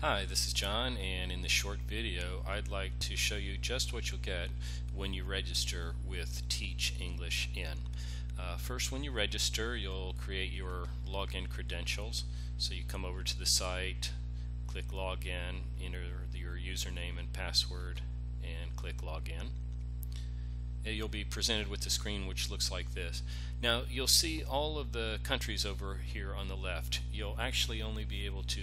Hi, this is John, and in this short video I'd like to show you just what you'll get when you register with Teach English In. First, when you register, you'll create your login credentials. So you come over to the site, click Login, enter your username and password, and click Login. You'll be presented with a screen which looks like this. Now you'll see all of the countries over here on the left. You'll actually only be able to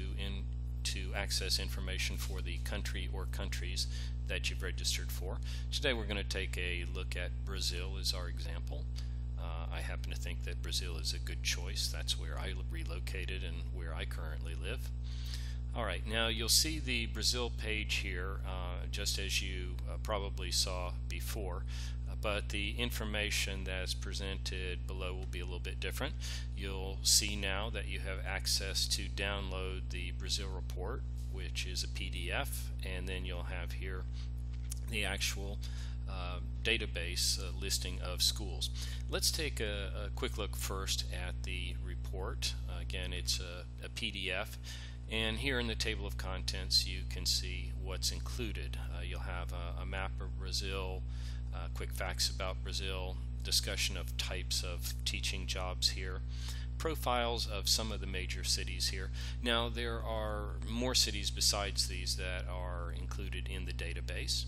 access information for the country or countries that you've registered for. Today we're going to take a look at Brazil as our example. I happen to think that Brazil is a good choice. That's where I relocated and where I currently live. Alright, now you'll see the Brazil page here just as you probably saw before, but the information that's presented below will be a little bit different. You'll see now that you have access to download the Brazil report, which is a PDF, and then you'll have here the actual database listing of schools. Let's take a quick look first at the report. Again, it's a PDF. And here in the table of contents you can see what's included. You'll have a map of Brazil, quick facts about Brazil, discussion of types of teaching jobs here, profiles of some of the major cities here. Now there are more cities besides these that are included in the database.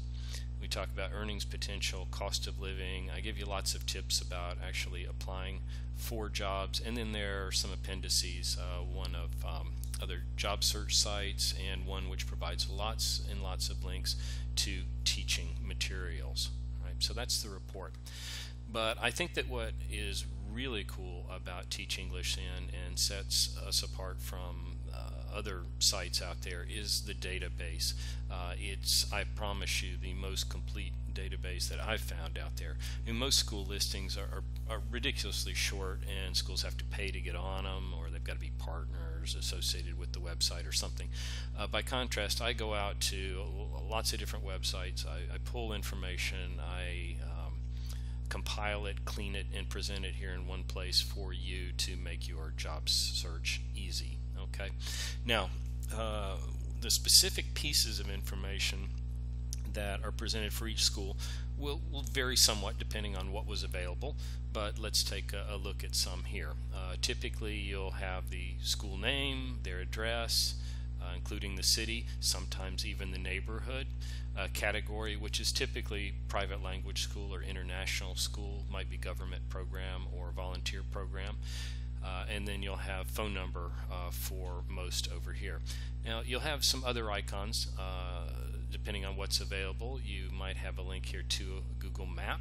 We talk about earnings potential, cost of living. I give you lots of tips about actually applying for jobs, and then there are some appendices, one of other job search sites and one which provides lots and lots of links to teaching materials. Right? So that's the report. But I think that what is really cool about Teach English In and sets us apart from other sites out there is the database. It's, I promise you, the most complete database that I've found out there. And most school listings are ridiculously short, and schools have to pay to get on them, or they've got to be partners associated with the website or something. By contrast, I go out to lots of different websites. I pull information, I compile it, clean it, and present it here in one place for you to make your job search easy. Okay. Now, the specific pieces of information that are presented for each school will vary somewhat depending on what was available, but let's take a look at some here. Typically you'll have the school name, their address, including the city, sometimes even the neighborhood, category, which is typically private language school or international school, might be government program or volunteer program. And then you'll have phone number for most over here. Now you'll have some other icons depending on what's available. You might have a link here to a Google map.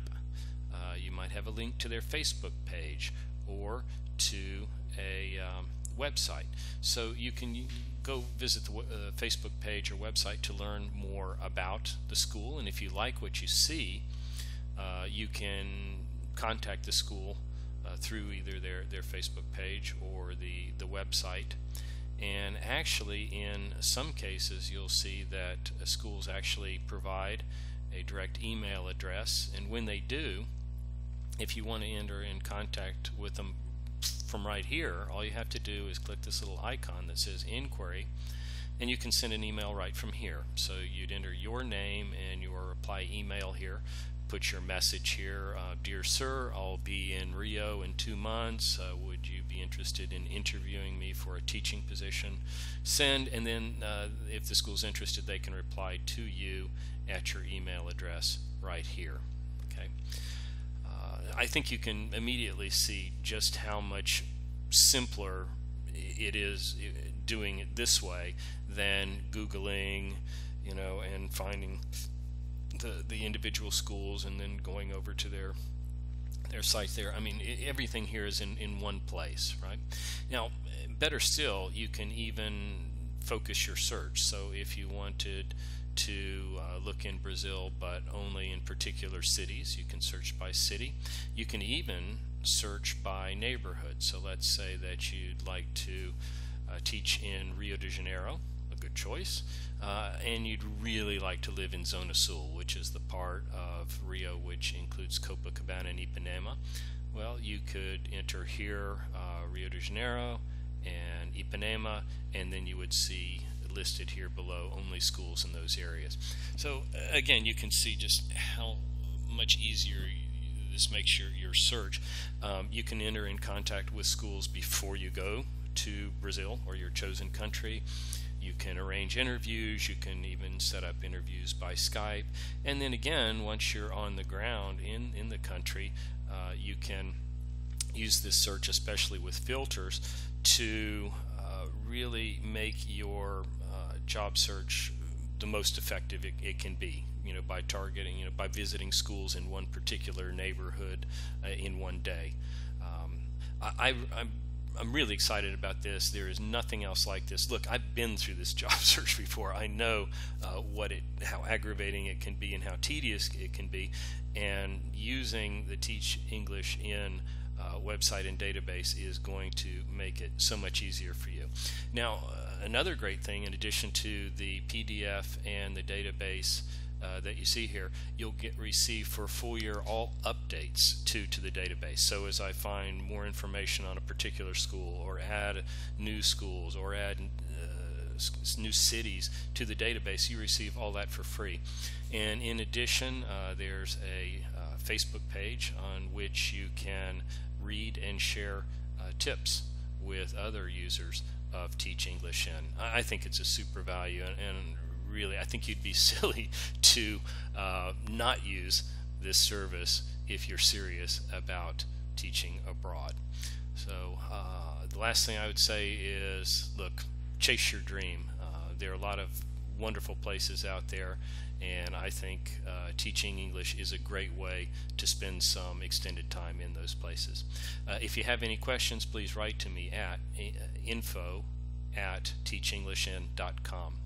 You might have a link to their Facebook page or to a website. So you can go visit the Facebook page or website to learn more about the school, and if you like what you see, you can contact the school through either their Facebook page or the website. And actually in some cases you'll see that schools actually provide a direct email address, and when they do, if you want to enter in contact with them from right here, all you have to do is click this little icon that says inquiry, and you can send an email right from here. So you'd enter your name and your reply email here, put your message here, dear sir, I'll be in Rio in 2 months, would you be interested in interviewing me for a teaching position? Send, and then if the school's interested, they can reply to you at your email address right here. Okay. I think you can immediately see just how much simpler it is doing it this way than Googling, you know, and finding the individual schools and then going over to their site there. I mean, everything here is in one place, right? Now, better still, you can even focus your search. So if you wanted to look in Brazil but only in particular cities, you can search by city. You can even search by neighborhood. So let's say that you'd like to teach in Rio de Janeiro, a good choice, and you'd really like to live in Zona Sul, which is the part of Rio which includes Copacabana and Ipanema. Well, you could enter here Rio de Janeiro and Ipanema, and then you would see listed here below, only schools in those areas. So again, you can see just how much easier this makes your search. You can enter in contact with schools before you go to Brazil or your chosen country. You can arrange interviews, you can even set up interviews by Skype, and then again, once you're on the ground in the country, you can use this search, especially with filters, to really make your job search the most effective it can be, by targeting, by visiting schools in one particular neighborhood in one day. I'm really excited about this. There is nothing else like this. Look, I've been through this job search before. I know how aggravating it can be and how tedious it can be. And using the Teach English In website and database is going to make it so much easier for you. Now, another great thing, in addition to the PDF and the database that you see here, you'll receive for a full year all updates to the database. So as I find more information on a particular school, or add new schools, or add new cities to the database, you receive all that for free. And in addition, there's a Facebook page on which you can read and share tips with other users of Teach English In. I think it's a super value, and really, I think you'd be silly to not use this service if you're serious about teaching abroad. So the last thing I would say is, look, chase your dream. There are a lot of wonderful places out there, and I think teaching English is a great way to spend some extended time in those places. If you have any questions, please write to me at info@teachenglishin.com.